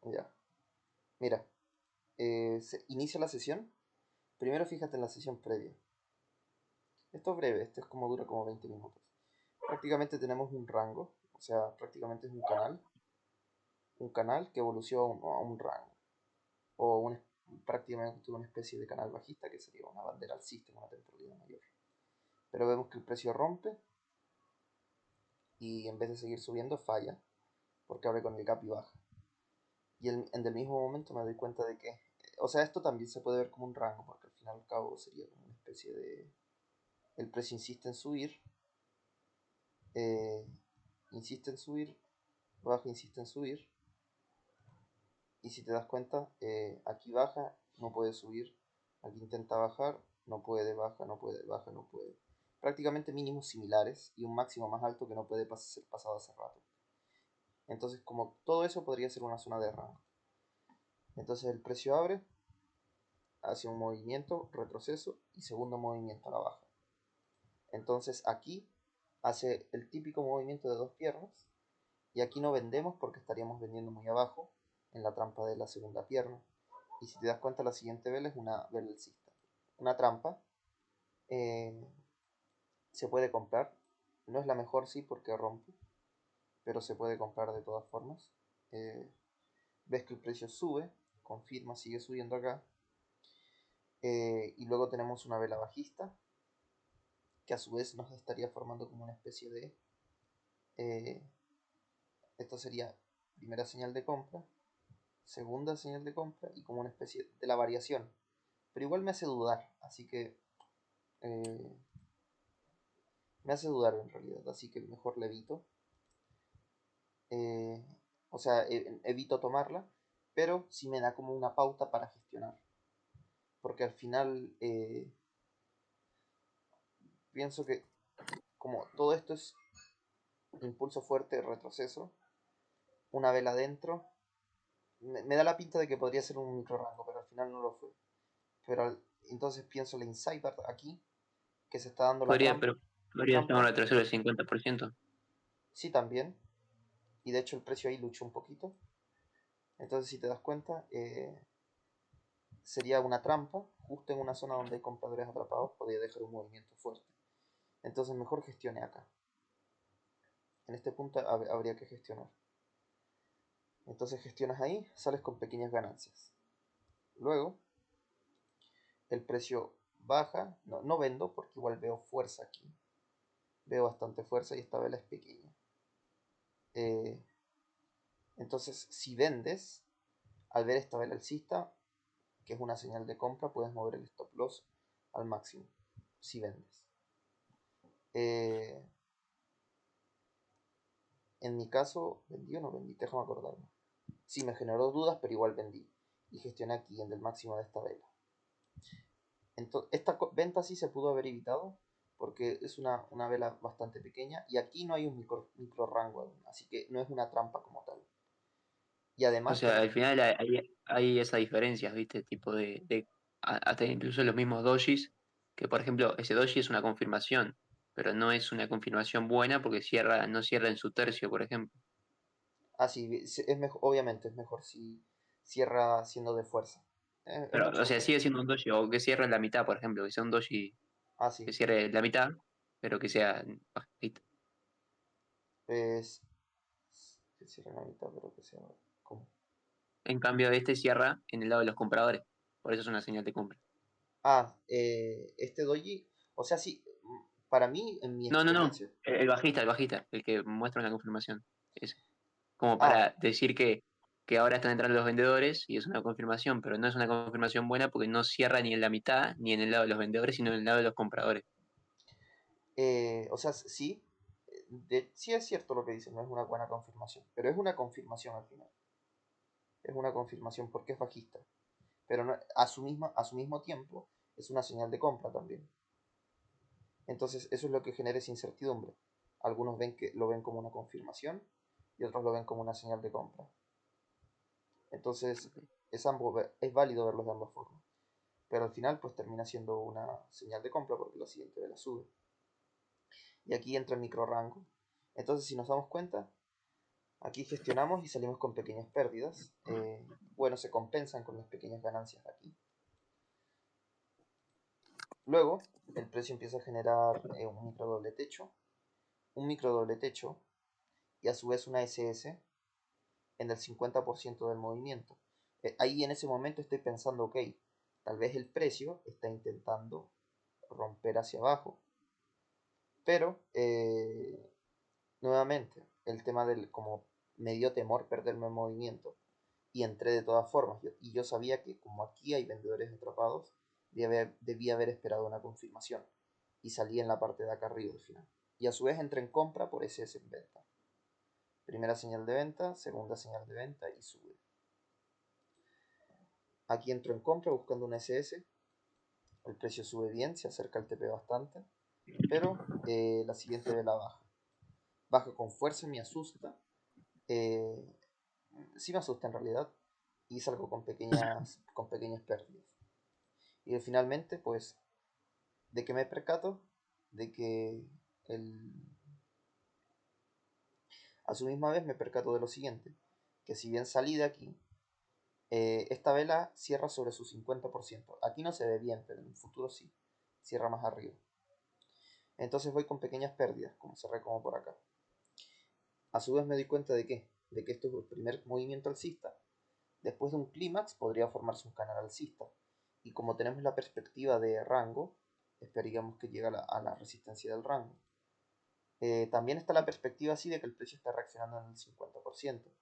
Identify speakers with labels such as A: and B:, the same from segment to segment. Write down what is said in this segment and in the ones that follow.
A: Ya. Mira, se inicia la sesión. Primero fíjate en la sesión previa. Esto es breve, esto es como dura como 20 minutos. Prácticamente tenemos un rango, o sea, prácticamente es un canal que evoluciona a un rango, o prácticamente una especie de canal bajista que sería una bandera alcista en una temporalidad mayor. Pero vemos que el precio rompe y en vez de seguir subiendo falla, porque abre con el gap y baja. Y en el mismo momento me doy cuenta de que, o sea, esto también se puede ver como un rango, porque al final y al cabo sería como una especie de... El precio eh, insiste en subir, baja, insiste en subir, y si te das cuenta, aquí baja, no puede subir, aquí intenta bajar, no puede, baja, no puede, baja, no puede. Prácticamente mínimos similares y un máximo más alto que no puede ser pasado hace rato. Entonces, como todo eso podría ser una zona de rango. Entonces el precio abre, hace un movimiento, retroceso y segundo movimiento a la baja. Entonces aquí hace el típico movimiento de dos piernas y aquí no vendemos porque estaríamos vendiendo muy abajo en la trampa de la segunda pierna. Y si te das cuenta, la siguiente vela es una vela alcista. Una trampa eh, se puede comprar. No es la mejor, sí, porque rompe, pero se puede comprar de todas formas. Eh, ves que el precio sube, confirma, sigue subiendo acá. Y luego tenemos una vela bajista, que a su vez nos estaría formando como una especie de... eh, esto sería primera señal de compra, segunda señal de compra y como una especie de la variación. Pero igual me hace dudar, así que... eh, me hace dudar en realidad, así que mejor la evito. Eh, o sea, evito tomarla, pero sí me da como una pauta para gestionar. Porque al final pienso que como todo esto es impulso fuerte, retroceso, una vela adentro, me da la pinta de que podría ser un micro rango, pero al final no lo fue. Pero entonces pienso la insider aquí, que se está dando la
B: Podría, pero podría ser un
A: trampa,
B: retroceso del 50%.
A: sí también, y de hecho el precio ahí luchó un poquito. Entonces si te das cuenta, sería una trampa, justo en una zona donde hay compradores atrapados, podría dejar un movimiento fuerte. Entonces mejor gestione acá. En este punto habría que gestionar. Entonces gestionas ahí, sales con pequeñas ganancias. Luego, el precio baja, no, no vendo porque igual veo fuerza aquí. Veo bastante fuerza y esta vela es pequeña. Eh, entonces, si vendes, al ver esta vela alcista, que es una señal de compra, puedes mover el stop loss al máximo. Si vendes. Eh, en mi caso, ¿vendí o no vendí? Déjame acordarme. Sí, me generó dudas, pero igual vendí. Y gestioné aquí en el máximo de esta vela. Entonces, esta venta sí se pudo haber evitado porque es una vela bastante pequeña y aquí no hay un micro rango aún, así que no es una trampa como tal. Y
B: O
A: además,
B: sea, al final hay esa diferencia, ¿viste? Tipo hasta incluso los mismos dojis, que por ejemplo, ese doji es una confirmación, pero no es una confirmación buena porque no cierra en su tercio, por ejemplo.
A: sí, es mejor, obviamente es mejor si cierra siendo de fuerza. Es
B: Pero,
A: mucho
B: o sea,
A: mejor.
B: sigue siendo un doji, o que cierre en la mitad, por ejemplo, que sea un doji que
A: Sí,
B: cierre la mitad, pero que sea bajito.
A: es que cierra la mitad, pero que sea como...
B: En cambio, este cierra en el lado de los compradores, por eso es una señal de compra.
A: Este doji, o sea, sí, para mí, en mi
B: No, no, no,
A: experiencia.
B: el bajista, el que muestra una confirmación. Ese. Como
A: Ah,
B: para decir que ahora están entrando los vendedores y es una confirmación, pero no es una confirmación buena porque no cierra ni en la mitad ni en el lado de los vendedores, sino en el lado de los compradores.
A: o sea, sí, sí es cierto lo que dicen, no es una buena confirmación, pero es una confirmación al final. Es una confirmación porque es bajista, pero a su mismo tiempo es una señal de compra también. Entonces eso es lo que genera esa incertidumbre. Algunos ven que lo ven como una confirmación y otros lo ven como una señal de compra. Entonces es válido verlos de ambas formas. Pero al final pues termina siendo una señal de compra porque la siguiente vela sube. Y aquí entra el micro rango. Entonces si nos damos cuenta, Aquí gestionamos y salimos con pequeñas pérdidas. Bueno, se compensan con las pequeñas ganancias de aquí. Luego, el precio empieza a generar un micro doble techo, y a su vez una SS en el 50% del movimiento. Ahí en ese momento estoy pensando, ok, tal vez el precio está intentando romper hacia abajo, pero nuevamente el tema del como me dio temor perderme el movimiento y entré de todas formas, y yo sabía que como aquí hay vendedores atrapados, debía haber esperado una confirmación y salí en la parte de acá arriba al final, y a su vez entré en compra por SS en venta. Primera señal de venta, segunda señal de venta y sube. Aquí entro en compra buscando un SS. El precio sube bien, se acerca al TP bastante. Pero la siguiente vela baja. Baja con fuerza, me asusta. Eh, sí me asusta en realidad. Y salgo con pequeñas pérdidas. Y finalmente, pues, ¿de qué me percato? De que el... a su misma vez me percato de lo siguiente. Que si bien salí de aquí, esta vela cierra sobre su 50%. Aquí no se ve bien, pero en el futuro sí. Cierra más arriba. Entonces voy con pequeñas pérdidas, como cerré como por acá. A su vez me doy cuenta de que esto es el primer movimiento alcista. Después de un clímax podría formarse un canal alcista. Y como tenemos la perspectiva de rango, esperaríamos que llegue a la resistencia del rango. También está la perspectiva así de que el precio está reaccionando en el 50%.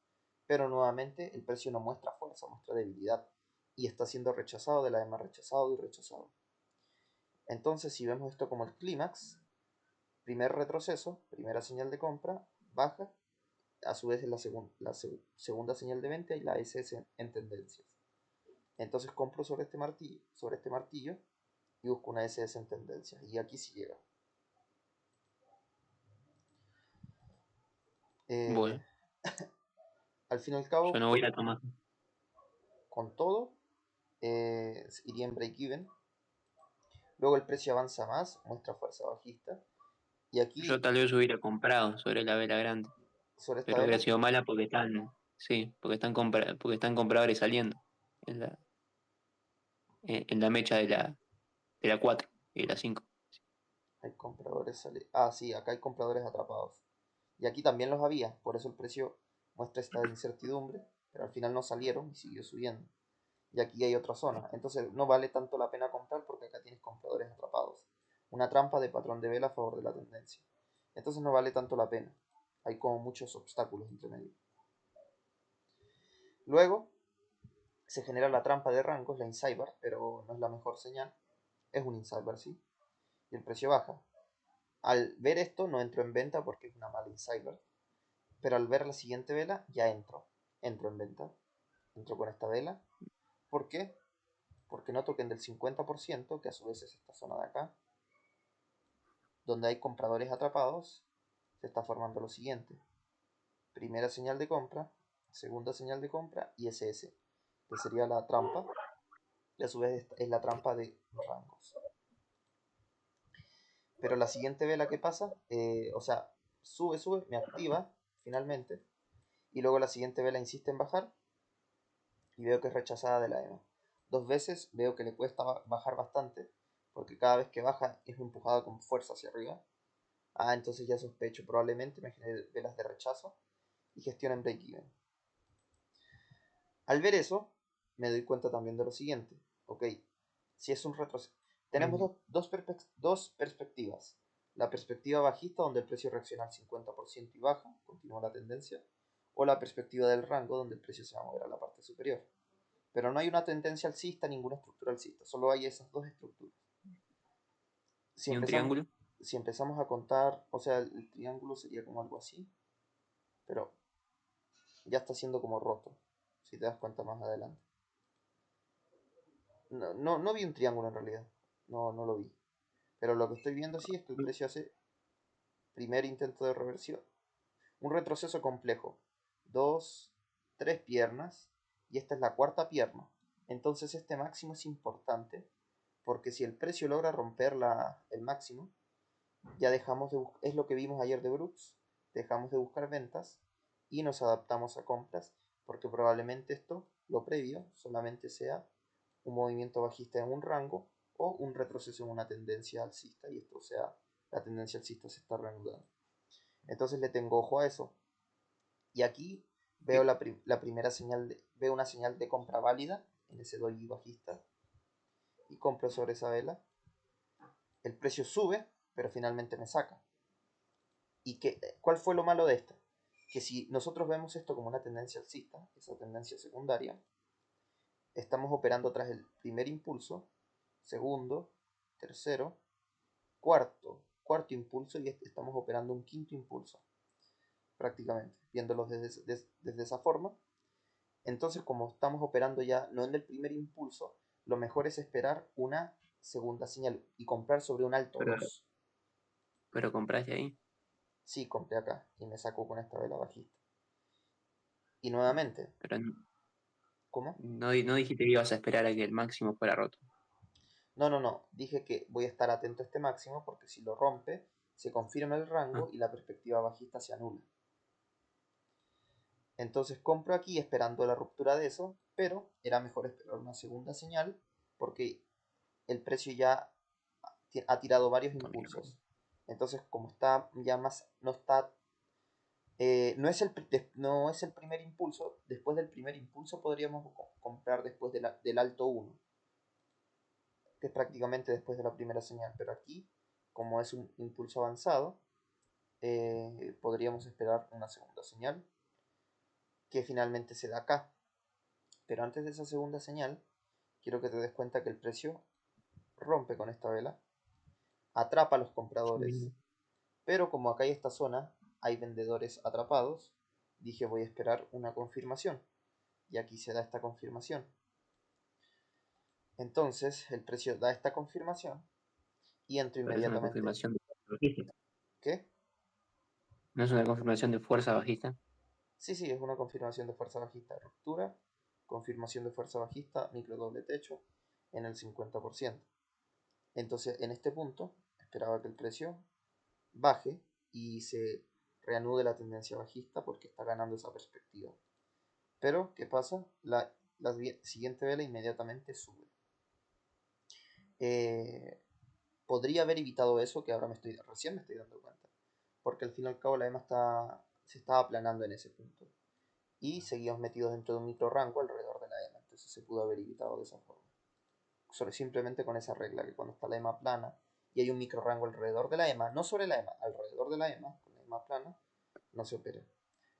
A: Pero nuevamente el precio no muestra fuerza, muestra debilidad. Y está siendo rechazado de la EMA, rechazado y rechazado. Entonces si vemos esto como el clímax, primer retroceso, primera señal de compra, baja, a su vez es la segunda señal de venta y la SS en tendencias. Entonces compro sobre este martillo y busco una SS en tendencias. Y aquí sí llega. Eh,
B: Bueno,
A: al fin y al
B: yo
A: cabo,
B: no voy a tomar.
A: con todo, iría en break-even. Luego el precio avanza más, muestra fuerza bajista. Y
B: Yo
A: aquí,
B: tal vez hubiera comprado sobre la vela grande,
A: sobre esta
B: pero hubiera
A: vela,
B: sido mala porque sí, porque están compradores saliendo en en la mecha de la 4 y de la 5.
A: hay compradores. Sí, acá hay compradores atrapados. Y aquí también los había, por eso el precio muestra esta incertidumbre, pero al final no salieron y siguió subiendo. Y aquí hay otra zona, entonces no vale tanto la pena comprar porque acá tienes compradores atrapados. Una trampa de patrón de vela a favor de la tendencia. Entonces no vale tanto la pena. Hay como muchos obstáculos entre medio. Luego se genera la trampa de rangos, la Insider, pero no es la mejor señal. Es un Insider, sí. Y el precio baja. Al ver esto no entro en venta porque es una mala Insider. Pero al ver la siguiente vela ya entro en venta, entro con esta vela. ¿Por qué? Porque no toquen del 50%, que a su vez es esta zona de acá, donde hay compradores atrapados, se está formando lo siguiente: primera señal de compra, segunda señal de compra y SS, que sería la trampa, y a su vez es la trampa de rangos. Pero la siguiente vela que pasa, o sea, sube, me activa finalmente, y luego la siguiente vela insiste en bajar, y veo que es rechazada de la EMA. Dos veces veo que le cuesta bajar bastante, porque cada vez que baja es empujada con fuerza hacia arriba. Entonces ya sospecho, probablemente me genere velas de rechazo y gestionen break-even. Al ver eso, me doy cuenta también de lo siguiente. Ok, si es un retroceso. Tenemos dos perspectivas. La perspectiva bajista, donde el precio reacciona al 50% y baja, continúa la tendencia. O la perspectiva del rango, donde el precio se va a mover a la parte superior. Pero no hay una tendencia alcista, ninguna estructura alcista, solo hay esas dos estructuras. Si
B: ¿Y un
A: empezamos,
B: triángulo?
A: si empezamos a contar, o sea, el triángulo sería como algo así, pero ya está siendo como roto, si te das cuenta más adelante. No vi un triángulo en realidad, no lo vi. Pero lo que estoy viendo sí es que el precio hace primer intento de reversión, un retroceso complejo, dos, tres piernas, y esta es la cuarta pierna. Entonces este máximo es importante, porque si el precio logra romper el máximo, ya dejamos de es lo que vimos ayer de Brooks, dejamos de buscar ventas y nos adaptamos a compras, porque probablemente esto, lo previo, solamente sea un movimiento bajista en un rango o un retroceso en una tendencia alcista, y esto, o sea, la tendencia alcista se está reanudando. Entonces le tengo ojo a eso. Y aquí veo la primera señal, veo una señal de compra válida en ese doji bajista y compro sobre esa vela. El precio sube, pero finalmente me saca. ¿Y cuál fue lo malo de esto? Que si nosotros vemos esto como una tendencia alcista, esa tendencia secundaria, estamos operando tras el primer impulso, segundo, tercero, cuarto impulso, y estamos operando un quinto impulso, prácticamente, viéndolo desde esa forma. Entonces, como estamos operando ya no en el primer impulso, lo mejor es esperar una segunda señal y comprar sobre un alto
B: Pero,
A: 2.
B: pero compraste ahí.
A: Sí, compré acá y me saco con esta vela bajista. Y nuevamente,
B: Pero
A: ¿cómo?
B: no dijiste que ibas a esperar a que el máximo fuera roto.
A: No. Dije que voy a estar atento a este máximo porque si lo rompe, se confirma el
B: Ah,
A: rango y la perspectiva bajista se anula. Entonces compro aquí esperando la ruptura de eso, pero era mejor esperar una segunda señal porque el precio ya ha tirado varios
B: también.
A: impulsos. Entonces, como está ya más, no está, no es el primer impulso, después del primer impulso podríamos comprar después del alto 1, que es prácticamente después de la primera señal, pero aquí, como es un impulso avanzado, podríamos esperar una segunda señal, que finalmente se da acá. Pero antes de esa segunda señal, quiero que te des cuenta que el precio rompe con esta vela, atrapa a los compradores,
B: Bien.
A: pero como acá hay esta zona, hay vendedores atrapados, dije voy a esperar una confirmación. Y aquí se da esta confirmación. Entonces el precio da esta confirmación y entro
B: Pero es una
A: inmediatamente.
B: confirmación de fuerza bajista.
A: ¿Qué?
B: No es una confirmación de fuerza bajista.
A: Sí, es una confirmación de fuerza bajista, ruptura, confirmación de fuerza bajista, micro doble techo en el 50%. Entonces en este punto esperaba que el precio baje y se reanude la tendencia bajista porque está ganando esa perspectiva. Pero, ¿qué pasa? La siguiente vela inmediatamente sube. Eh, Podría haber evitado eso, que ahora recién me estoy dando cuenta. Porque al fin y al cabo la EMA se estaba aplanando en ese punto. Y seguíamos metidos dentro de un micro rango alrededor de la EMA. Entonces se pudo haber evitado de esa forma. Simplemente con esa regla, que cuando está la EMA plana y hay un micro rango alrededor de la EMA, no sobre la EMA, alrededor de la EMA, con la EMA plana, no se opera.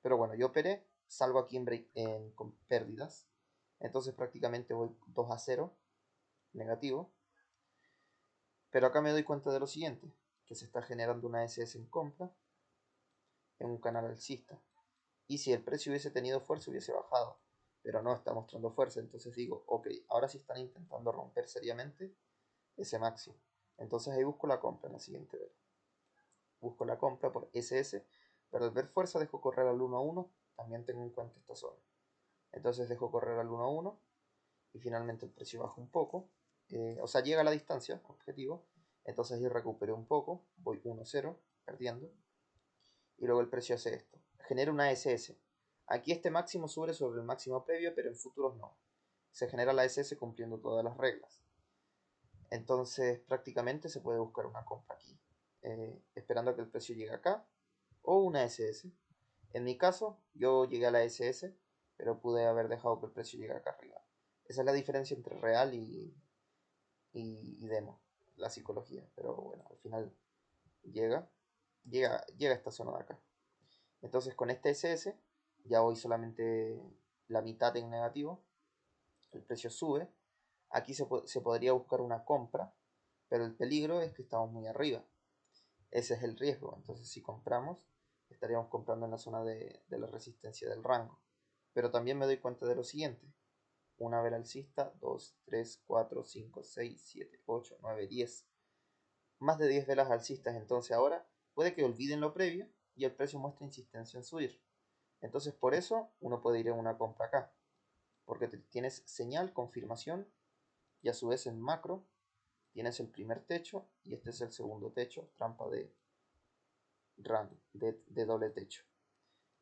A: Pero bueno, yo operé, salgo aquí con pérdidas. Entonces prácticamente voy 2-0 negativo. Pero acá me doy cuenta de lo siguiente, que se está generando una SS en compra en un canal alcista. Y si el precio hubiese tenido fuerza hubiese bajado, pero no está mostrando fuerza. Entonces digo, ok, ahora sí están intentando romper seriamente ese máximo. Entonces ahí busco la compra en la siguiente vela. Busco la compra por SS, pero al ver fuerza dejo correr al 1 a 1, también tengo en cuenta esta zona. Entonces dejo correr al 1 a 1 y finalmente el precio baja un poco. O sea, llega a la distancia objetivo. Entonces yo recuperé un poco, voy 1-0, perdiendo. Y luego el precio hace esto. Genera una SS. Aquí este máximo sube sobre el máximo previo, pero en futuros no. Se genera la SS cumpliendo todas las reglas. Entonces prácticamente se puede buscar una compra aquí, esperando a que el precio llegue acá, o una SS. En mi caso, yo llegué a la SS, pero pude haber dejado que el precio llegue acá arriba. Esa es la diferencia entre real y demo, la psicología. Pero bueno, al final llega, llega a esta zona de acá. Entonces con este SS ya voy solamente la mitad en negativo, el precio sube. Aquí se podría buscar una compra, pero el peligro es que estamos muy arriba. Ese es el riesgo. Entonces si compramos, estaríamos comprando en la zona de la resistencia del rango. Pero también me doy cuenta de lo siguiente. Una vela alcista, 2, 3, 4, 5, 6, 7, 8, 9, 10. Más de 10 velas alcistas. Entonces ahora puede que olviden lo previo y el precio muestre insistencia en subir. Entonces por eso uno puede ir en una compra acá. Porque tienes señal, confirmación y a su vez en macro tienes el primer techo y este es el segundo techo, trampa de doble techo.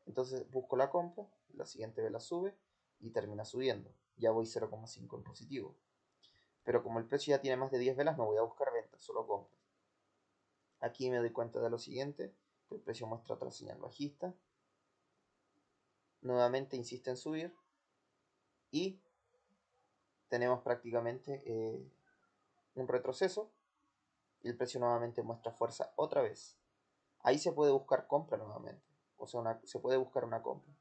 A: Entonces busco la compra, la siguiente vela sube y termina subiendo. Ya voy 0,5 en positivo. Pero como el precio ya tiene más de 10 velas, no voy a buscar ventas, solo compras. Aquí me doy cuenta de lo siguiente, que el precio muestra otra señal bajista. Nuevamente insiste en subir y tenemos prácticamente un retroceso y el precio nuevamente muestra fuerza otra vez. Ahí se puede buscar compra nuevamente, o sea, se puede buscar una compra.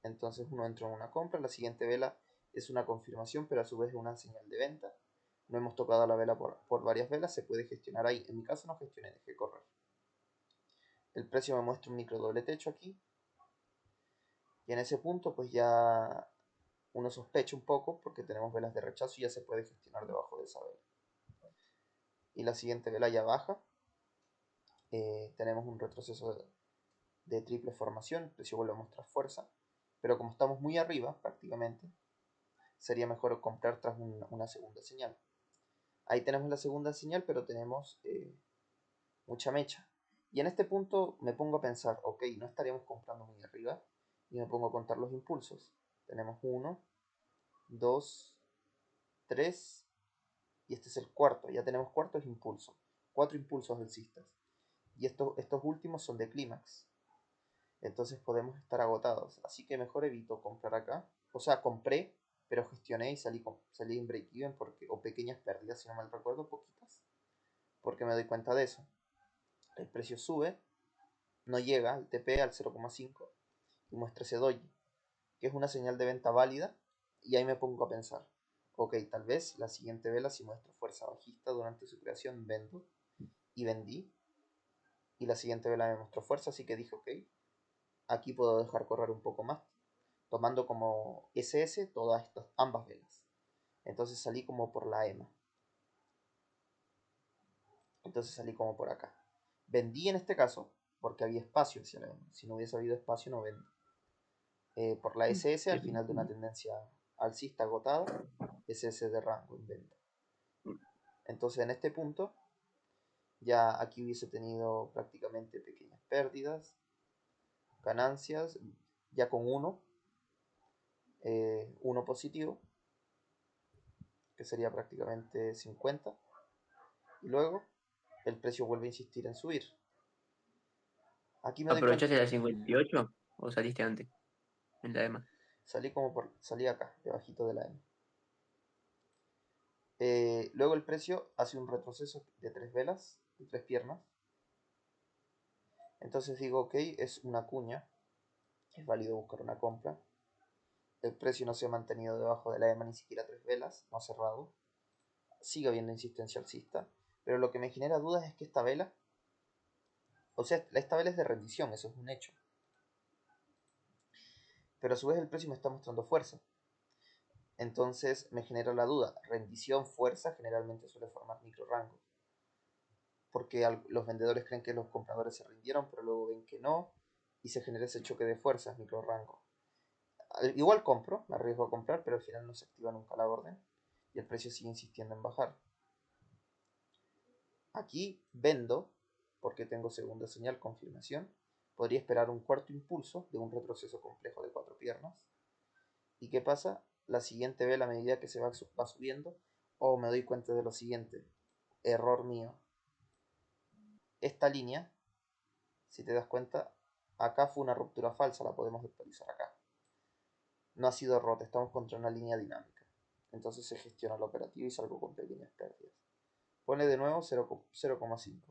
A: Entonces uno entra en una compra, la siguiente vela es una confirmación, pero a su vez es una señal de venta. No hemos tocado la vela por varias velas, se puede gestionar ahí. En mi caso no gestioné, dejé correr. El precio me muestra un micro doble techo aquí. Y en ese punto pues ya uno sospecha un poco porque tenemos velas de rechazo y ya se puede gestionar debajo de esa vela. Y la siguiente vela ya baja. Tenemos un retroceso de triple formación, el precio vuelve a mostrar fuerza. Pero como estamos muy arriba prácticamente, sería mejor comprar tras una segunda señal. Ahí tenemos la segunda señal, pero tenemos mucha mecha. Y en este punto me pongo a pensar, ok, no estaríamos comprando muy arriba. Y me pongo a contar los impulsos. Tenemos 1, 2, 3 y este es el cuarto. Ya tenemos cuartos impulsos. 4 impulsos alcistas. Y estos últimos son de clímax. Entonces podemos estar agotados. Así que mejor evito comprar acá. O sea, compré, pero gestioné y salí en break-even o pequeñas pérdidas, si no mal recuerdo, poquitas. Porque me doy cuenta de eso. El precio sube, no llega al TP al 0,5 y muestra ese doji, que es una señal de venta válida. Y ahí me pongo a pensar, ok, tal vez la siguiente vela si muestra fuerza bajista durante su creación vendo y vendí. Y la siguiente vela me mostró fuerza, así que dije, ok, aquí puedo dejar correr un poco más, tomando como SS todas ambas velas. Entonces salí como por la EMA. Entonces salí como por acá. Vendí en este caso porque había espacio hacia la EMA. Si no hubiese habido espacio no vendo. Por la SS al final de una tendencia alcista agotada, SS de rango en venta. Entonces en este punto ya aquí hubiese tenido prácticamente pequeñas pérdidas, ganancias, ya con uno positivo, que sería prácticamente 50, y luego el precio vuelve a insistir en subir. Aquí me doy cuenta
B: ¿Aprovechaste la
A: que
B: 58 o saliste antes en la EMA?
A: salí acá, debajito de la M. Luego el precio hace un retroceso de 3 velas, de 3 piernas. Entonces digo, ok, es una cuña, es válido buscar una compra. El precio no se ha mantenido debajo de la EMA ni siquiera 3 velas, no ha cerrado. Sigue habiendo insistencia alcista. Pero lo que me genera dudas es que esta vela, o sea, esta vela es de rendición, eso es un hecho. Pero a su vez el precio me está mostrando fuerza. Entonces me genera la duda, rendición, fuerza, generalmente suele formar micro rango. Porque los vendedores creen que los compradores se rindieron, pero luego ven que no, y se genera ese choque de fuerzas, micro rango. Igual compro, me arriesgo a comprar, pero al final no se activa nunca la orden y el precio sigue insistiendo en bajar. Aquí vendo porque tengo segunda señal, confirmación. Podría esperar un cuarto impulso de un retroceso complejo de 4 piernas. ¿Y qué pasa? La siguiente vela a medida que se va subiendo, o me doy cuenta de lo siguiente, error mío. Esta línea, si te das cuenta, acá fue una ruptura falsa, la podemos actualizar acá. No ha sido rota, estamos contra una línea dinámica. Entonces se gestiona la operativa y salgo con pequeñas pérdidas. Pone de nuevo 0,5.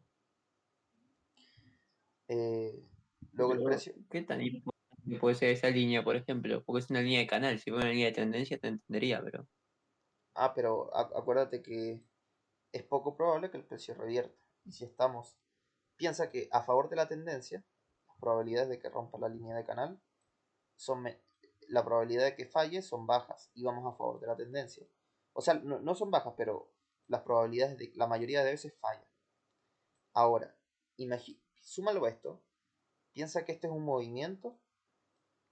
A: Eh, luego el
B: Pero,
A: precio.
B: ¿qué tan importante puede ser esa línea, por ejemplo? Porque es una línea de canal, si fuera una línea de tendencia te entendería, pero...
A: Pero acuérdate que es poco probable que el precio revierta. Y si estamos, piensa que a favor de la tendencia, las probabilidades de que rompa la línea de canal son la probabilidad de que falle son bajas y vamos a favor de la tendencia. O sea, no son bajas, pero las probabilidades de la mayoría de veces fallan. Ahora, súmalo a esto, piensa que este es un movimiento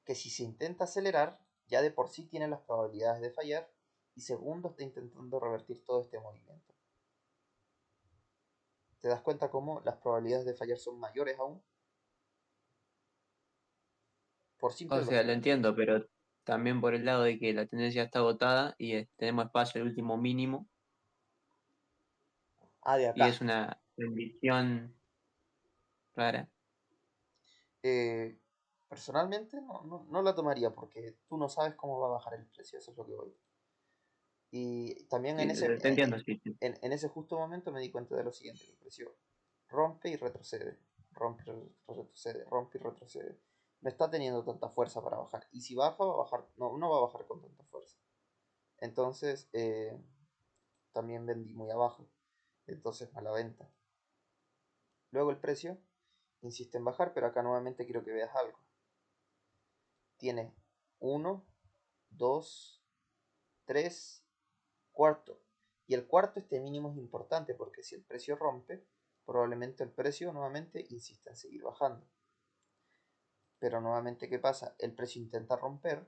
A: que si se intenta acelerar, ya de por sí tiene las probabilidades de fallar y segundo está intentando revertir todo este movimiento. ¿Te das cuenta cómo las probabilidades de fallar son mayores aún? por simple
B: O sea, lo
A: lógica.
B: entiendo, pero también por el lado de que la tendencia está agotada y tenemos espacio al último mínimo
A: Ah, de
B: y
A: acá.
B: es una bendición rara.
A: Eh, Personalmente no la tomaría porque tú no sabes cómo va a bajar el precio, eso es lo que voy. Y también
B: Sí, te entiendo, sí, sí.
A: en ese justo momento me di cuenta de lo siguiente, que el precio rompe y retrocede, rompe y retrocede, rompe y retrocede. No está teniendo tanta fuerza para bajar. Y si baja, va a bajar, no va a bajar con tanta fuerza. Entonces, también vendí muy abajo. Entonces, mala venta. Luego el precio insiste en bajar, pero acá nuevamente quiero que veas algo. Tiene uno, 2, 3, cuarto. Y el cuarto, este mínimo es importante porque si el precio rompe, probablemente el precio nuevamente insista en seguir bajando. Pero nuevamente, ¿qué pasa? El precio intenta romper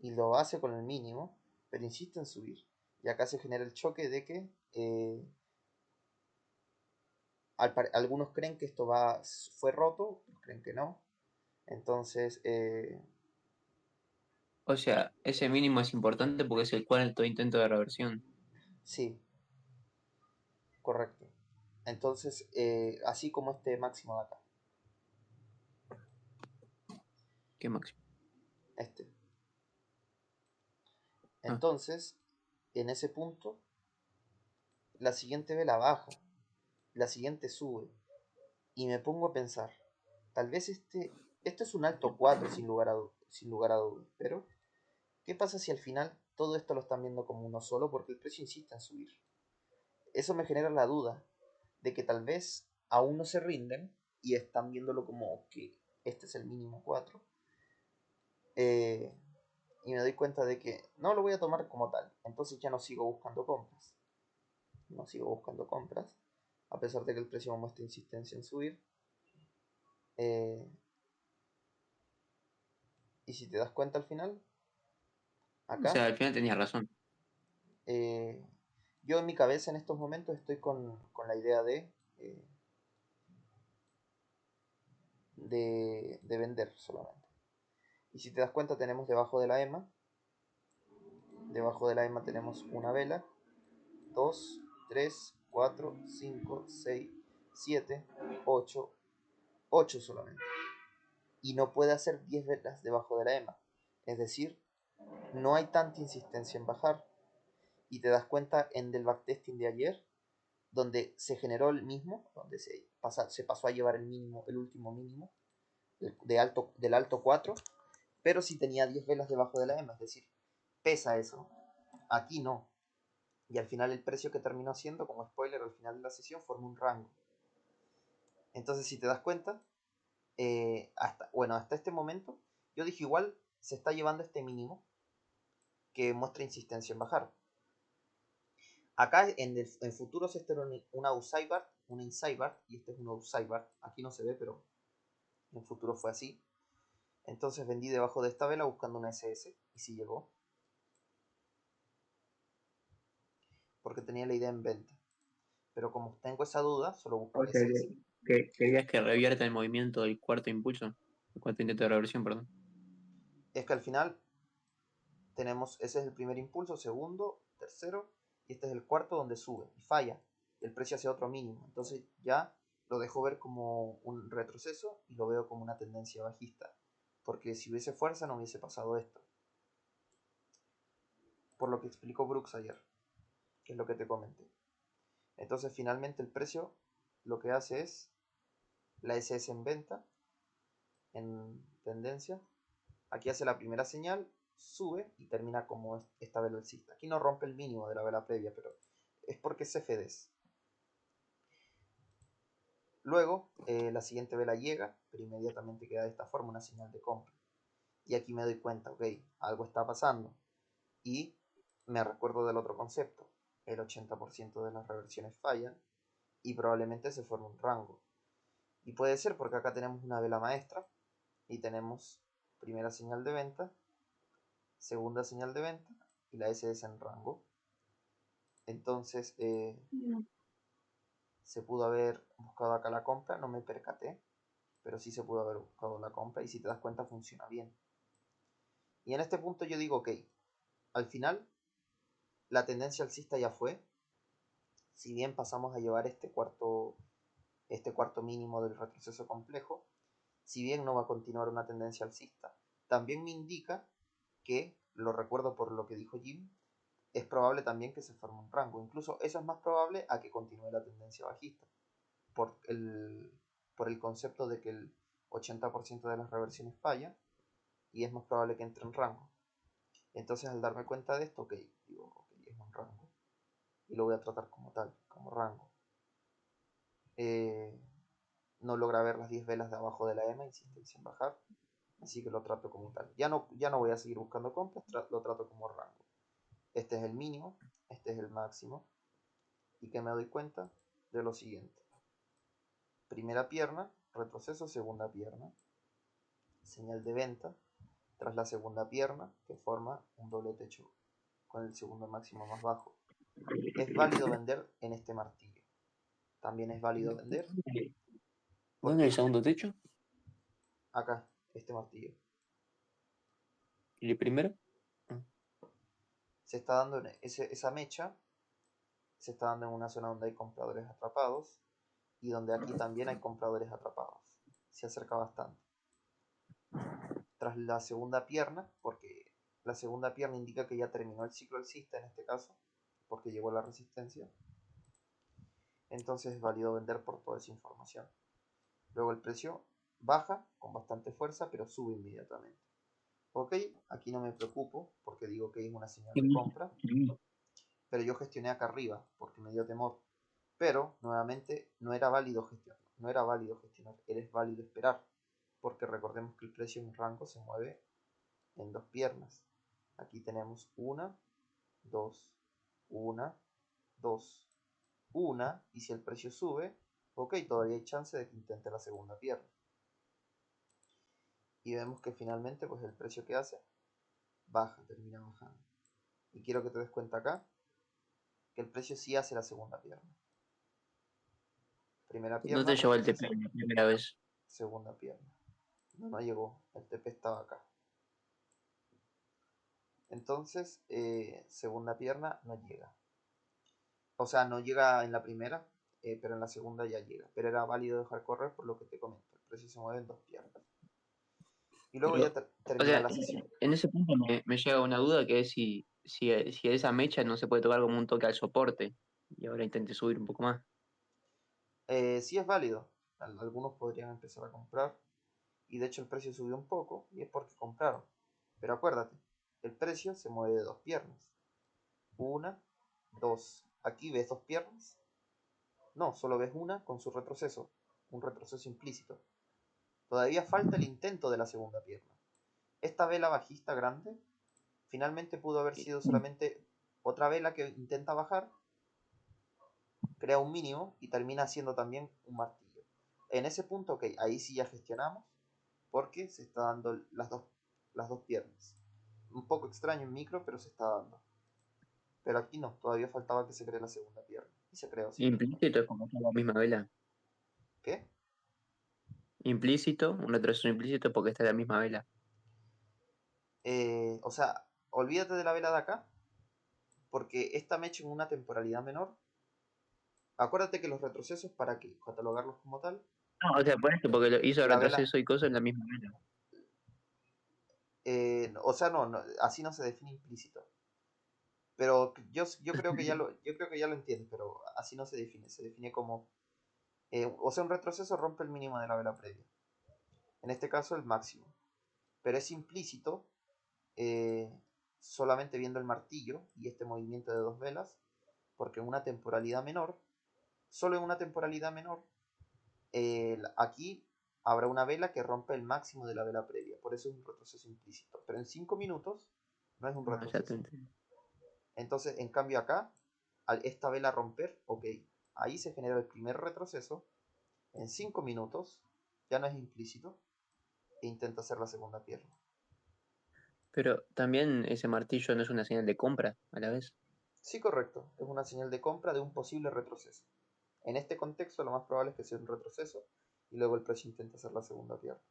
A: y lo hace con el mínimo, pero insiste en subir. Y acá se genera el choque de que algunos creen que esto fue roto, otros creen que no. Entonces,
B: O sea, ese mínimo es importante porque es el cuarto intento de reversión.
A: sí, correcto. Entonces, así como este máximo de acá,
B: ¿Qué máximo?
A: este.
B: Ah,
A: Entonces, en ese punto, la siguiente vela baja, la siguiente sube, y me pongo a pensar, tal vez esto es un alto 4 sin lugar a dudas, pero ¿qué pasa si al final todo esto lo están viendo como uno solo porque el precio insiste en subir? Eso me genera la duda de que tal vez aún no se rinden y están viéndolo como que este es el mínimo 4, eh, y me doy cuenta de que no lo voy a tomar como tal, entonces ya no sigo buscando compras, no sigo buscando compras, a pesar de que el precio me muestra insistencia en subir. eh, y si te das cuenta al final,
B: o sea,
A: acá,
B: al final tenías razón.
A: eh, yo en mi cabeza en estos momentos estoy con la idea eh, de vender solamente. Y si te das cuenta tenemos debajo de la EMA tenemos una vela, 2, 3, 4, 5, 6, 7, 8, 8 solamente. Y no puede hacer 10 velas debajo de la EMA. Es decir, no hay tanta insistencia en bajar. Y te das cuenta en del backtesting de ayer, donde se generó el mismo, donde se pasó a llevar el mínimo, el último mínimo, del alto 4, pero sí tenía 10 velas debajo de la EMA, es decir, pesa eso. Aquí no. Y al final el precio que terminó siendo, como spoiler, al final de la sesión formó un rango. Entonces, si te das cuenta, hasta este momento, yo dije igual se está llevando este mínimo que muestra insistencia en bajar. Acá en futuros este era una una inside bar, y este es un outside bar. Aquí no se ve, pero en futuro fue así. Entonces vendí debajo de esta vela buscando una SS y sí llegó, porque tenía la idea en venta. Pero como tengo esa duda, solo busco
B: O
A: el
B: sea,
A: SS.
B: que querías que revierta el movimiento del cuarto impulso, el cuarto intento de reversión, perdón.
A: Es que al final ese es el primer impulso, segundo, tercero, y este es el cuarto donde sube y falla. Y el precio hace otro mínimo. Entonces ya lo dejo ver como un retroceso y lo veo como una tendencia bajista. Porque si hubiese fuerza no hubiese pasado esto. Por lo que explicó Brooks ayer, que es lo que te comenté. Entonces finalmente el precio lo que hace es la SS en venta, en tendencia. Aquí hace la primera señal, sube y termina como esta vela alcista. Aquí no rompe el mínimo de la vela previa, pero es porque es CFDs. Luego, la siguiente vela llega, pero inmediatamente queda de esta forma una señal de compra. Y aquí me doy cuenta, ok, algo está pasando. Y me recuerdo del otro concepto. El 80% de las reversiones fallan y probablemente se forme un rango. Y puede ser porque acá tenemos una vela maestra y tenemos primera señal de venta, segunda señal de venta y la SS en rango. Entonces se pudo haber buscado acá la compra, no me percaté, pero sí se pudo haber buscado la compra y si te das cuenta funciona bien. Y en este punto yo digo, ok, al final la tendencia alcista ya fue, si bien pasamos a llevar este cuarto mínimo del retroceso complejo, si bien no va a continuar una tendencia alcista, también me indica que, lo recuerdo por lo que dijo Jim, es probable también que se forme un rango. Incluso eso es más probable a que continúe la tendencia bajista, por el concepto de que el 80% de las reversiones falla y es más probable que entre en rango. Entonces al darme cuenta de esto, ok, digo, ok, es un rango y lo voy a tratar como tal, como rango. No logra ver las 10 velas de abajo de la EMA, insiste en bajar, así que lo trato como tal. Ya no voy a seguir buscando compras, lo trato como rango. Este es el mínimo, este es el máximo, y que me doy cuenta de lo siguiente. Primera pierna, retroceso, segunda pierna, señal de venta, tras la segunda pierna, que forma un doble techo con el segundo máximo más bajo. Es válido vender en este martillo. También es válido vender.
B: ¿Dónde es el segundo techo?
A: Acá, este martillo.
B: ¿Y el primero?
A: Se está dando esa mecha, se está dando en una zona donde hay compradores atrapados y donde aquí también hay compradores atrapados. Se acerca bastante. Tras la segunda pierna, porque la segunda pierna indica que ya terminó el ciclo alcista en este caso, porque llegó la resistencia, entonces es válido vender por toda esa información. Luego el precio baja con bastante fuerza, pero sube inmediatamente. Ok, aquí no me preocupo porque digo que es una señal de compra, pero yo gestioné acá arriba porque me dio temor. Pero nuevamente no era válido gestionar, es válido esperar, porque recordemos que el precio en un rango se mueve en dos piernas. Aquí tenemos una, dos, una, dos, una, y si el precio sube, ok, todavía hay chance de que intente la segunda pierna. Y vemos que finalmente, pues el precio que hace, baja, termina bajando. Y quiero que te des cuenta acá, que el precio sí hace la segunda pierna. Primera pierna,
B: ¿Dónde llegó el TP
A: retroceso,
B: la primera vez?
A: segunda pierna. No llegó, el TP estaba acá. Entonces, segunda pierna no llega. O sea, no llega en la primera, pero en la segunda ya llega. Pero era válido dejar correr por lo que te comento. El precio se mueve en dos piernas. Y luego ya
B: Pero, o
A: termina
B: sea,
A: la sesión.
B: en ese punto me llega una duda que es si esa mecha no se puede tocar como un toque al soporte y ahora intente subir un poco más.
A: Sí es válido. Algunos podrían empezar a comprar. Y de hecho el precio subió un poco y es porque compraron. Pero acuérdate, el precio se mueve de dos piernas. Una, dos. Aquí ves dos piernas. No, solo ves una con su retroceso. Un retroceso implícito. Todavía falta el intento de la segunda pierna. Esta vela bajista grande finalmente pudo haber sido solamente otra vela que intenta bajar, crea un mínimo y termina siendo también un martillo. En ese punto, ok, ahí sí ya gestionamos porque se está dando las dos piernas. Un poco extraño en micro, pero se está dando. Pero aquí no, todavía faltaba que se cree la segunda pierna. Y se creó, sí.
B: Implícito es como que es la misma vela.
A: ¿Qué?
B: Implícito, un retroceso implícito porque está en la misma vela.
A: O sea, olvídate de la vela de acá, porque esta mecha en una temporalidad menor. Acuérdate que los retrocesos, para que catalogarlos como tal,
B: No, o sea, por eso, porque lo hizo
A: la vela,
B: retroceso y cosas en la misma vela.
A: o sea, no, así no se define implícito. Pero yo creo que ya lo entiendes, pero así no se define como, o sea, un retroceso rompe el mínimo de la vela previa. En este caso el máximo. Pero es implícito eh, solamente viendo el martillo y este movimiento de dos velas, porque en una temporalidad menor, solo en una temporalidad menor, aquí habrá una vela que rompe el máximo de la vela previa, por eso es un retroceso implícito. Pero en 5 minutos no es un
B: Ah, ya te
A: retroceso.
B: entendí.
A: Entonces, en cambio acá, al esta vela romper, ok, ahí se genera el primer retroceso, en 5 minutos, ya no es implícito, e intenta hacer la segunda pierna.
B: Pero también ese martillo no es una señal de compra a la vez.
A: Sí, correcto, es una señal de compra de un posible retroceso. En este contexto lo más probable es que sea un retroceso y luego el precio intenta hacer la segunda pierna.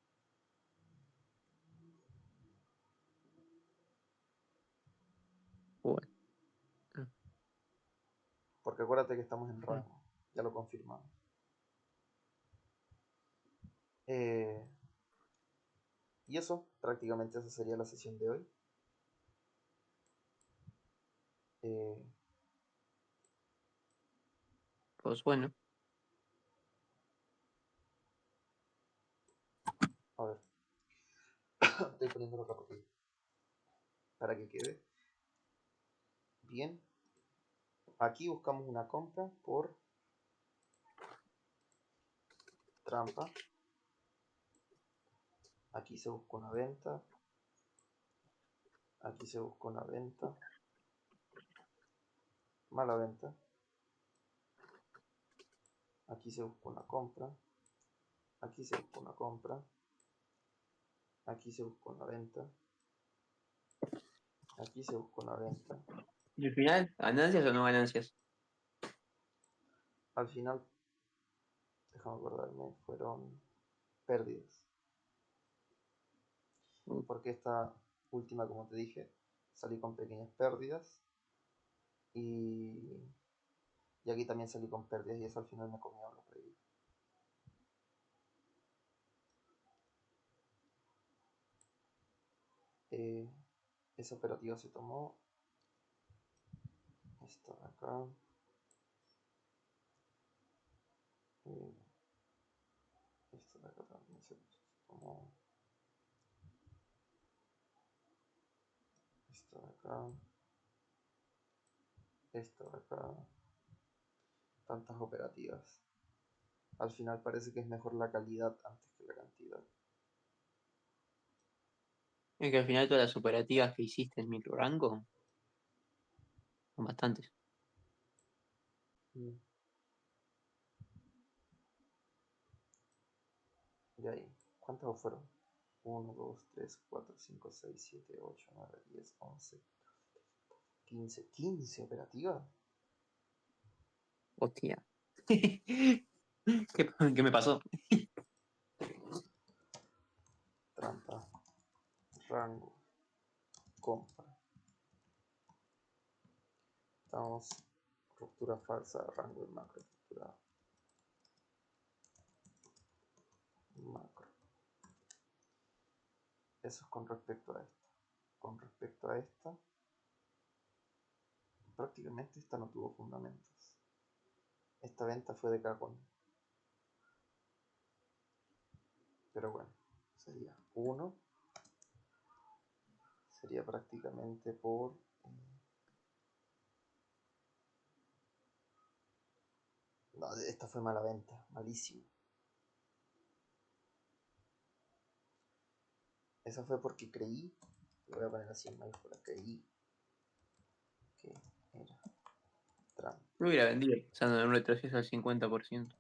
B: Bueno.
A: Porque acuérdate que estamos en rango, ya lo confirmamos. Y eso, prácticamente esa sería la sesión de hoy.
B: Pues bueno,
A: A ver, estoy poniéndolo rápido para que quede bien. Aquí buscamos una compra por trampa. Aquí se busca una venta. Aquí se busca una venta. Mala venta. Aquí se busca una compra. Aquí se busca una compra. Aquí se busca una venta. Aquí se busca una venta.
B: ¿y al final, ganancias o no ganancias?
A: Al final, déjame acordarme, fueron pérdidas. Porque esta última, como te dije, salí con pequeñas pérdidas. Y aquí también salí con pérdidas y eso al final me comió los preview. Esa operativa se tomó. Esta de acá. Esta de acá también se tomó. Esta de acá. Esta de acá. Tantas operativas. Al final parece que es mejor la calidad antes que la cantidad.
B: Es que al final todas las operativas que hiciste en microrango son bastantes.
A: Y ahí, ¿cuántas fueron? 1, 2, 3, 4, 5, 6, 7, 8, 9, 10, 11, 15. ¿15 operativas?
B: Hostia. ¿Qué me pasó?
A: Trampa, rango, compra. Estamos, ruptura falsa, rango y macro, ruptura macro. Eso es con respecto a esta. Con respecto a esta, prácticamente esta no tuvo fundamentos. Esta venta fue de cajón. Pero bueno, sería 1. Sería prácticamente por... No, esta fue mala venta, malísimo. Esa fue porque creí, lo voy a poner así en mayúscula, creí que era trampa.
B: Lo hubiera vendido, pensando en un retroceso al 50%.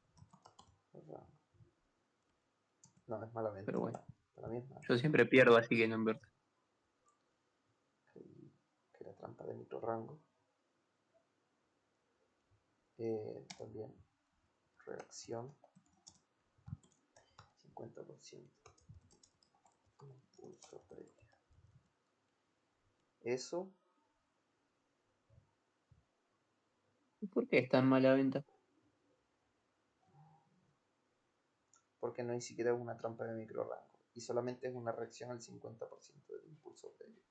A: No, es mala venta,
B: Pero bueno,
A: para mí es mala.
B: yo siempre pierdo, así que no invierto.
A: Creí que era trampa de micro rango. También reacción 50%. Impulso previo. Eso
B: ¿Por qué es tan mala venta?
A: porque no ni siquiera es una trampa de micro rango y solamente es una reacción al 50% del impulso previo.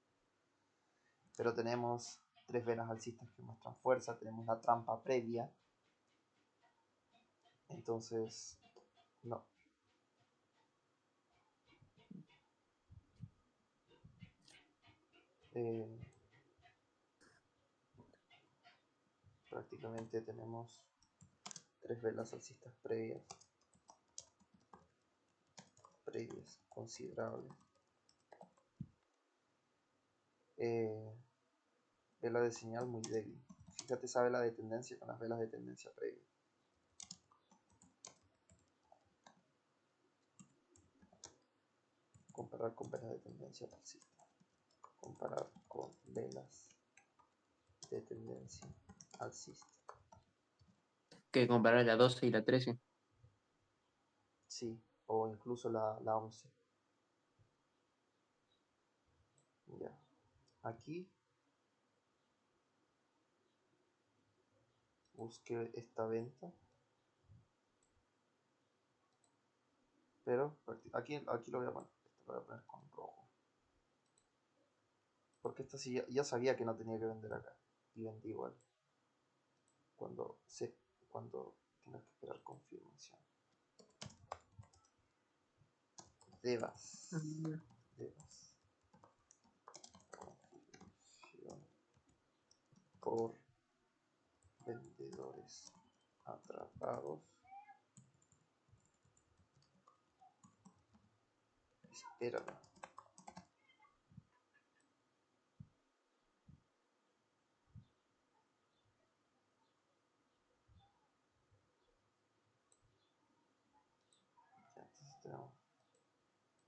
A: Pero tenemos 3 velas alcistas que muestran fuerza, tenemos la trampa previa. Entonces, no. Prácticamente tenemos 3 velas alcistas previas considerables. Vela de señal muy débil. Fíjate esa vela de tendencia con las velas de tendencia previa. Comparar con velas de tendencia alcista. Comparar con velas de tendencia alcista.
B: Que comparar la 12 y la 13.
A: Sí, o incluso la 11. Ya. Aquí busque esta venta. Pero aquí lo voy a poner. Esto lo voy a poner con rojo. Porque esta sí ya sabía que no tenía que vender acá. Y vendí igual. Cuando tienes que esperar confirmación. Debas.
B: Mm.
A: Debas. Confirmación por vendedores atrapados. Espérame. Ya, entonces tenemos.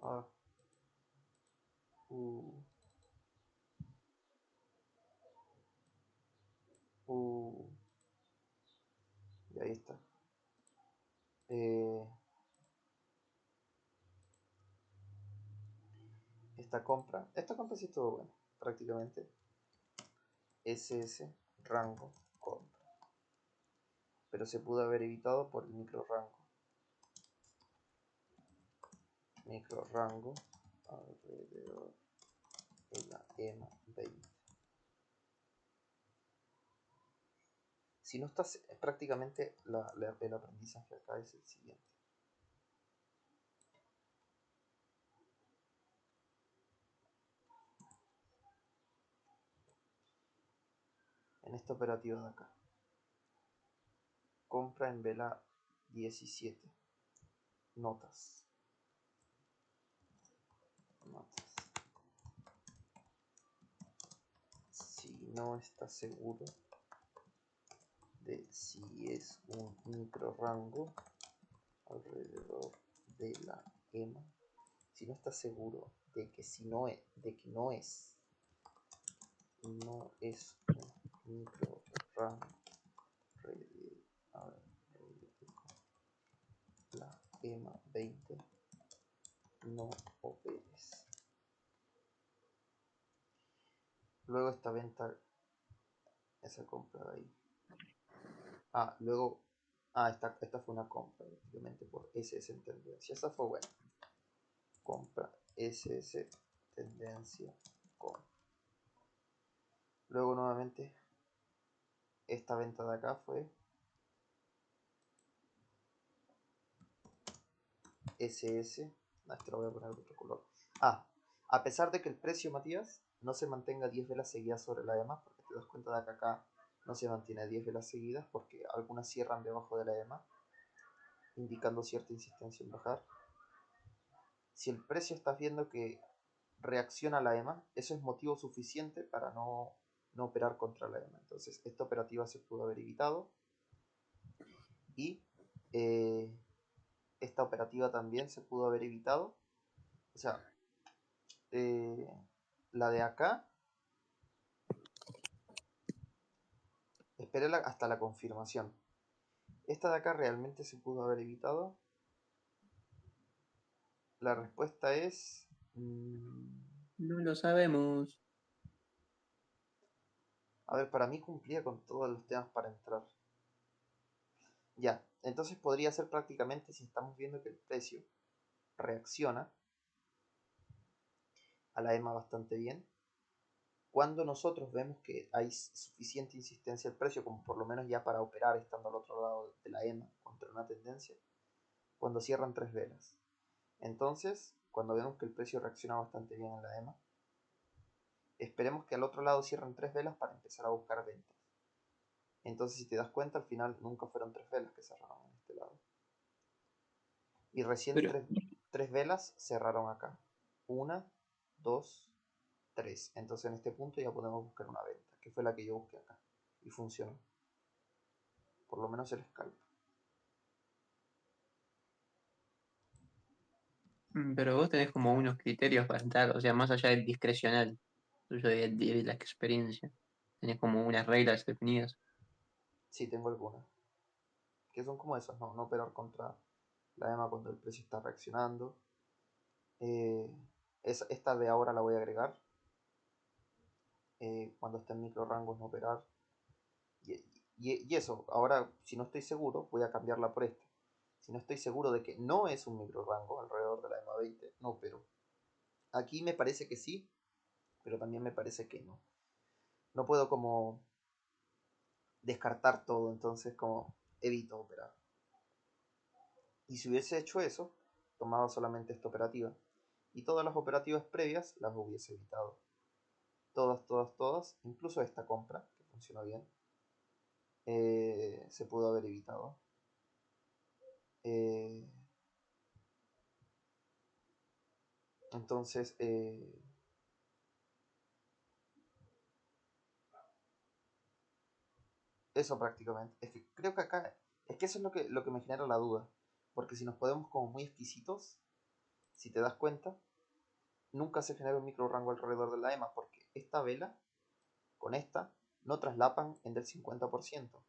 A: Ah, uh, uh, y ahí está. Eh, esta compra sí estuvo buena, prácticamente. SS rango compra. Pero se pudo haber evitado por el micro rango. Micro rango alrededor de la EMA 20. Si no estás, prácticamente el aprendizaje acá es el siguiente. En esta operativa de acá. Compra en vela 17. Notas. Notas. Si no estás seguro de si es un micro rango alrededor de la EMA, si no estás seguro de que no es un micro rango la EMA 20, no operes. Luego esta venta, esa compra de ahí. Luego, esta fue una compra prácticamente por SS en tendencia. Esa fue buena. Compra SS tendencia compra. Luego nuevamente esta venta de acá fue SS. Esto lo voy a poner de otro color. A pesar de que el precio, Matías, no se mantenga 10 velas seguidas sobre la EMA, porque te das cuenta de que acá no se mantiene 10 velas seguidas porque algunas cierran debajo de la EMA, indicando cierta insistencia en bajar. Si el precio estás viendo que reacciona a la EMA, eso es motivo suficiente para no operar contra la EMA. Entonces, esta operativa se pudo haber evitado y esta operativa también se pudo haber evitado. O sea, la de acá, esperé hasta la confirmación. Esta de acá realmente se pudo haber evitado. La respuesta es...
B: No lo sabemos.
A: A ver, para mí cumplía con todos los temas para entrar. Ya, entonces podría ser prácticamente si estamos viendo que el precio reacciona a la EMA bastante bien. Cuando nosotros vemos que hay suficiente insistencia al precio, como por lo menos ya para operar estando al otro lado de la EMA contra una tendencia, cuando cierran 3 velas. Entonces, cuando vemos que el precio reacciona bastante bien en la EMA, esperemos que al otro lado cierren 3 velas para empezar a buscar ventas. Entonces, si te das cuenta, al final nunca fueron 3 velas que cerraron en este lado. Y recién
B: Pero,
A: 3 velas cerraron acá. 1, 2, 3. Entonces en este punto ya podemos buscar una venta, que fue la que yo busqué acá. Y funcionó. Por lo menos el scalp.
B: pero vos tenés como unos criterios para entrar, o sea, más allá del discrecional, tuyo de la experiencia. Tenés como unas reglas definidas.
A: Sí, tengo algunas. Que son como esas, no operar contra la EMA cuando el precio está reaccionando. Esta de ahora la voy a agregar. Cuando esté en micro rangos no operar. Y eso, ahora si no estoy seguro, voy a cambiarla por esta. Si no estoy seguro de que no es un micro rango alrededor de la EMA 20, no opero. Aquí me parece que sí, pero también me parece que no. No puedo como descartar todo, entonces como evito operar. Y si hubiese hecho eso, tomaba solamente esta operativa. Y todas las operativas previas las hubiese evitado. Todas, todas, todas, incluso esta compra, que funcionó bien, se pudo haber evitado. Entonces, eso prácticamente. Es que creo que acá, es que eso es lo que me genera la duda. Porque si nos podemos como muy exquisitos, si te das cuenta, nunca se genera un micro rango alrededor de la EMA, porque esta vela con esta no traslapan en del 50%.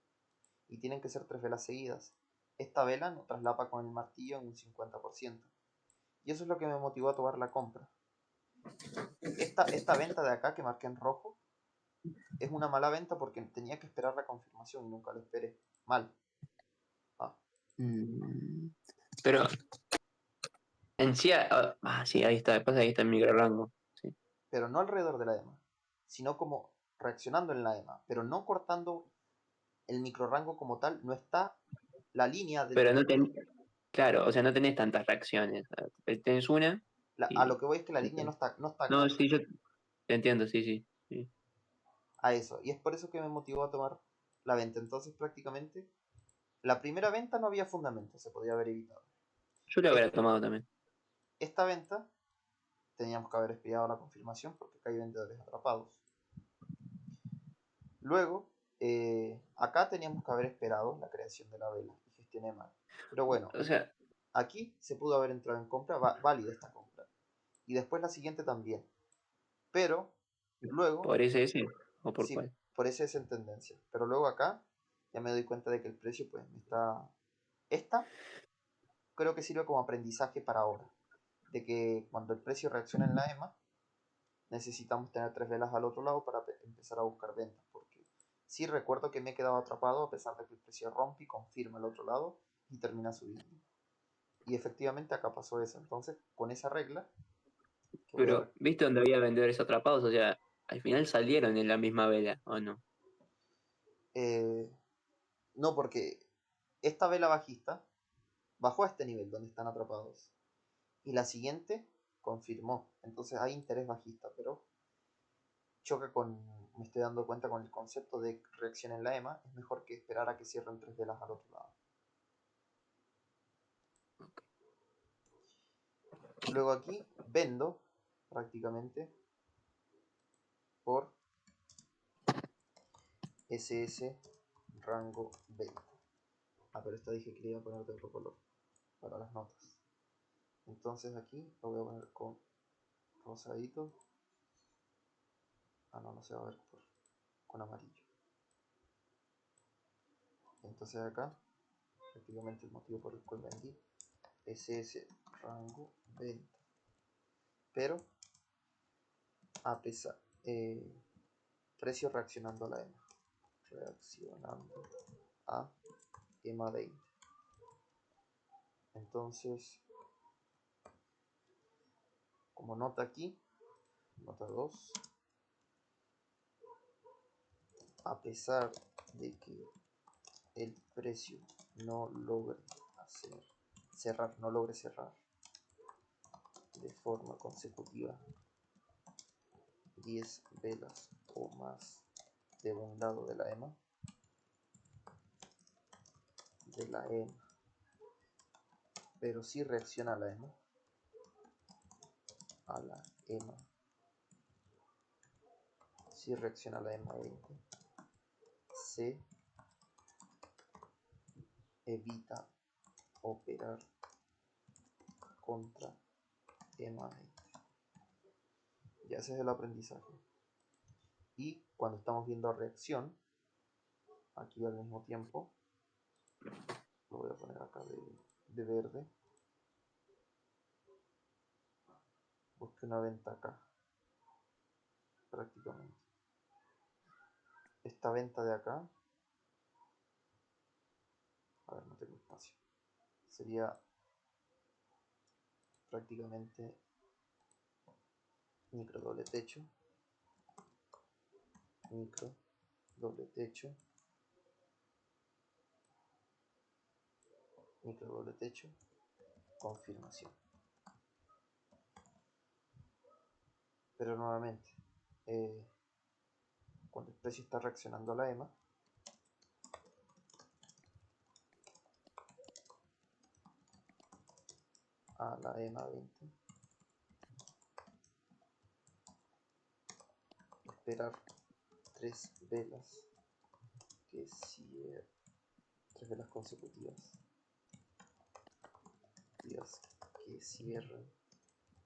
A: Y tienen que ser 3 velas seguidas. Esta vela no traslapa con el martillo en un 50%. Y eso es lo que me motivó a tomar la compra. Esta venta de acá que marqué en rojo es una mala venta porque tenía que esperar la confirmación y nunca lo esperé. Mal. Ah.
B: Pero en sí, sí, ahí está, después ahí está el micro rango. Sí.
A: Pero no alrededor de la EMA, sino como reaccionando en la EMA, pero no cortando el microrango como tal, no está la línea del
B: Pero no claro, o sea, no tenés tantas reacciones. Tenés una
A: a lo
B: y.
A: que voy es que la línea no está
B: No,
A: acá.
B: sí, yo te entiendo, sí, sí. Sí.
A: A eso. Y es por eso que me motivó a tomar la venta. Entonces prácticamente la primera venta no había fundamento, se podía haber evitado.
B: Yo lo hubiera
A: Esta,
B: tomado también.
A: esta venta teníamos que haber esperado la confirmación porque acá hay vendedores atrapados. Luego, acá teníamos que haber esperado la creación de la vela y gestioné mal. Pero bueno,
B: O sea,
A: aquí se pudo haber entrado en compra, válida esta compra. Y después la siguiente también. Pero luego,
B: ¿por ese o por
A: sí,
B: cuál?
A: por esa es en tendencia. Pero luego acá ya me doy cuenta de que el precio pues me está... Esta creo que sirve como aprendizaje para ahora. De que cuando el precio reacciona en la EMA, necesitamos tener 3 velas al otro lado para empezar a buscar ventas. Porque sí recuerdo que me he quedado atrapado a pesar de que el precio rompe y confirma el otro lado y termina subiendo. Y efectivamente acá pasó eso. Entonces, con esa regla, que voy a ver.
B: Pero, ¿viste dónde había vendedores atrapados? O sea, al final salieron en la misma vela, ¿o no?
A: Eh, no, porque esta vela bajista bajó a este nivel donde están atrapados. Y la siguiente confirmó. Entonces hay interés bajista, pero choca con, me estoy dando cuenta con el concepto de reacción en la EMA. Es mejor que esperar a que cierren 3 velas al otro lado. Luego aquí vendo prácticamente por SS rango 20. Ah, pero esta dije que le iba a poner de otro color para las notas. Entonces aquí lo voy a poner con rosadito. Ah, no, no se va a ver con amarillo. Entonces acá, prácticamente el motivo por el cual vendí es ese rango 20. Pero a pesar, precio reaccionando a la EMA. Reaccionando a EMA 20. Entonces, como nota aquí, nota 2, a pesar de que el precio no logre no logre cerrar de forma consecutiva 10 velas o más de un lado de la EMA, pero si reacciona a la EMA, si reacciona a la EMA 20, se evita operar contra EMA 20. Ya ese es el aprendizaje. Y cuando estamos viendo reacción, aquí al mismo tiempo, lo voy a poner acá de verde, busque una venta acá, prácticamente. Esta venta de acá, a ver, no tengo espacio, sería prácticamente micro doble techo, micro doble techo, micro doble techo, confirmación. Pero nuevamente, cuando el precio está reaccionando a la EMA, a la EMA 20, esperar 3 velas que cierren, 3 velas consecutivas, que cierren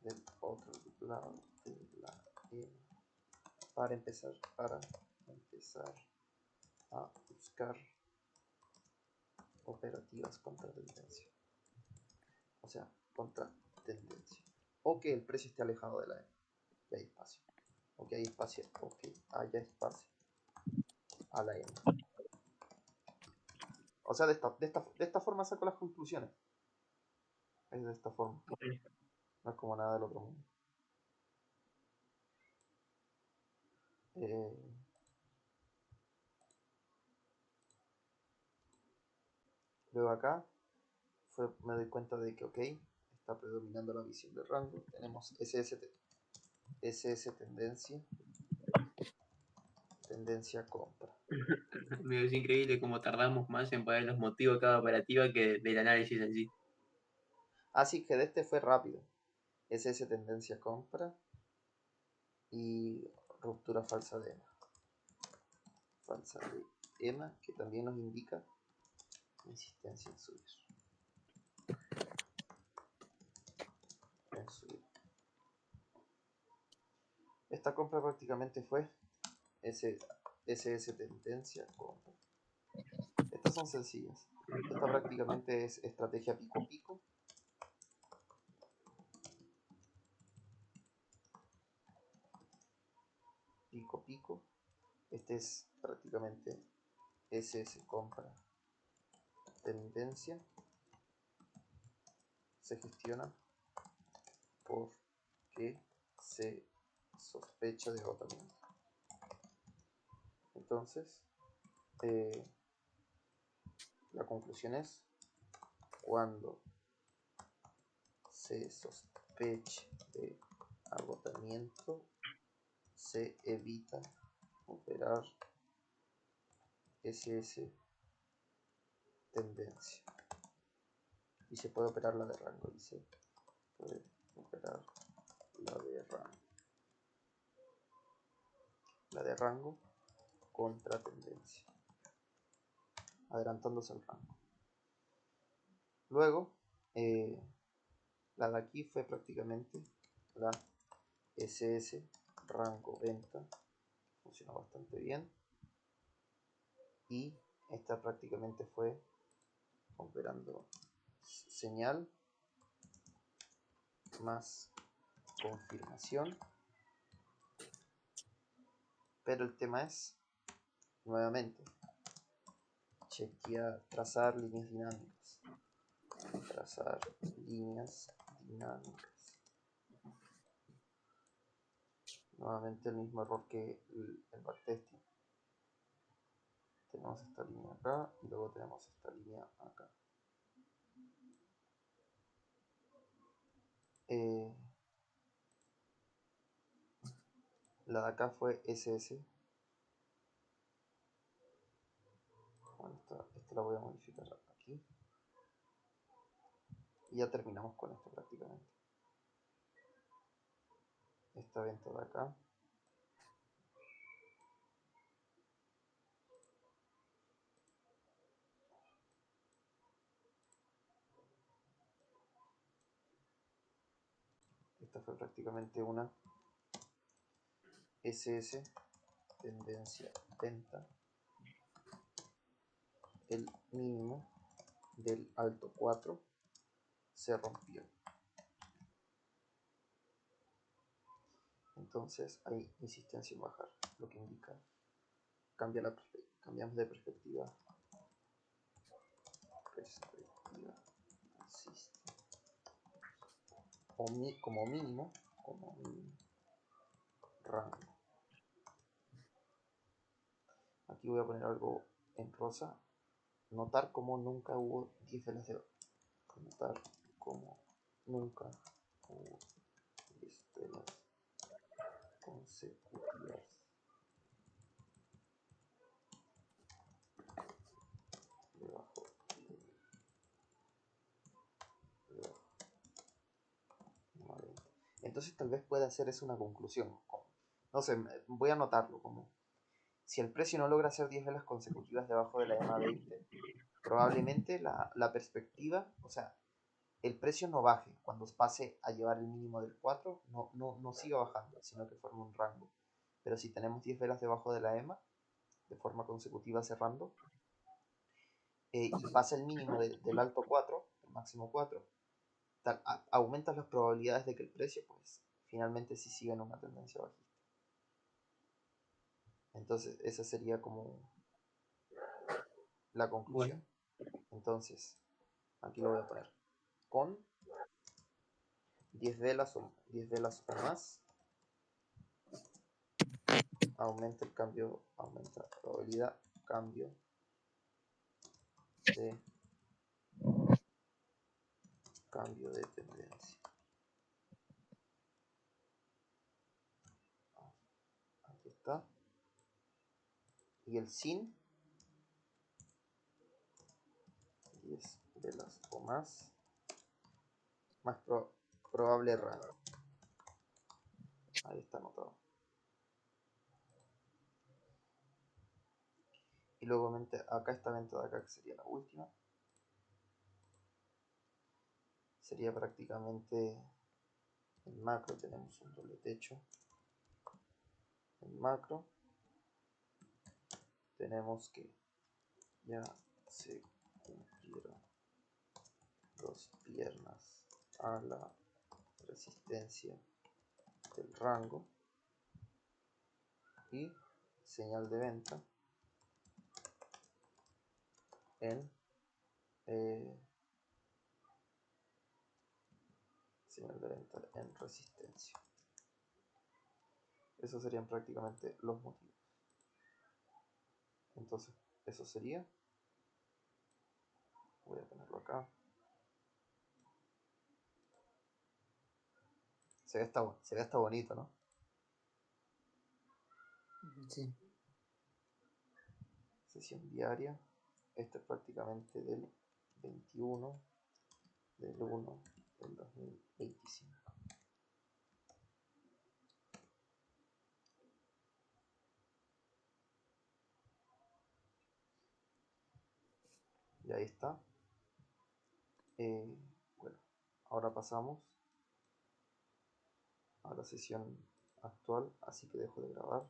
A: del otro lado de la EMA para empezar a buscar operativas contra tendencia, o sea, contra tendencia, o que el precio esté alejado de la EMA, que hay espacio, o que hay espacio, o que haya espacio a la EMA. O sea, de esta forma saco las conclusiones. Es de esta forma. No es como nada del otro mundo. Luego acá me doy cuenta de que, ok, está predominando la visión de rango. Tenemos SS tendencia compra.
B: Me es increíble cómo tardamos más en poner los motivos de cada operativa que del análisis en sí.
A: Así que de este fue rápido. SS tendencia compra y ruptura falsa de EMA. Falsa de EMA, que también nos indica insistencia en subir. Esta compra prácticamente fue SS tendencia compra. Estas son sencillas. Esta prácticamente es estrategia pico pico. Pico pico. Este es prácticamente SS compra tendencia. Se gestiona porque se sospecha de agotamiento. Entonces, la conclusión es: cuando se sospeche de agotamiento, se evita operar SS tendencia. Y se puede operar la de rango, y se puede operar la de rango. La de rango contra tendencia, adelantándose al rango. Luego, la de aquí fue prácticamente la SS rango venta, funcionó bastante bien. Y esta prácticamente fue operando señal más confirmación. Pero el tema es, nuevamente, chequear, trazar líneas dinámicas. Trazar líneas dinámicas. Nuevamente el mismo error que el backtesting. Tenemos esta línea acá y luego tenemos esta línea acá. La de acá fue SS. Bueno, esta la voy a modificar aquí. Y ya terminamos con esto prácticamente. Esta venta de acá. Esta fue prácticamente una SS tendencia venta. El mínimo del alto 4 se rompió. Entonces hay insistencia en bajar, lo que indica cambiamos de perspectiva. Como mínimo rango. Aquí voy a poner algo en rosa. Notar como nunca hubo 10 velas de notar como nunca hubo 10 velas consecutivas debajo de. Entonces tal vez pueda hacer eso una conclusión. No sé, voy a anotarlo como si el precio no logra hacer 10 velas consecutivas debajo de la EMA 20, probablemente la perspectiva, o sea, el precio no baje cuando pase a llevar el mínimo del 4, no siga bajando, sino que forme un rango. Pero si tenemos 10 velas debajo de la EMA, de forma consecutiva cerrando, y pasa el mínimo del alto 4, el máximo 4, aumentan las probabilidades de que el precio, pues, finalmente sí siga en una tendencia bajista. Entonces, esa sería como la conclusión. Bueno. Entonces, aquí lo voy a poner con 10 velas o más, aumenta el cambio, aumenta la probabilidad, cambio de tendencia. Aquí está. Y el sin 10 velas o más probable rango. Ahí está anotado. Y luego acá esta venta de acá, que sería la última, sería prácticamente el macro. Tenemos un doble techo. El macro tenemos que ya se cumplieron dos piernas a la resistencia del rango y señal de venta en señal de venta en resistencia. Esos serían prácticamente los motivos. Entonces, eso sería. Voy a ponerlo acá. Se ve hasta bonito, ¿no?
C: Sí.
A: Sesión diaria. Este es prácticamente del 21 del 1 del 2025. Y ahí está. Bueno, ahora pasamos a la sesión actual, así que dejo de grabar.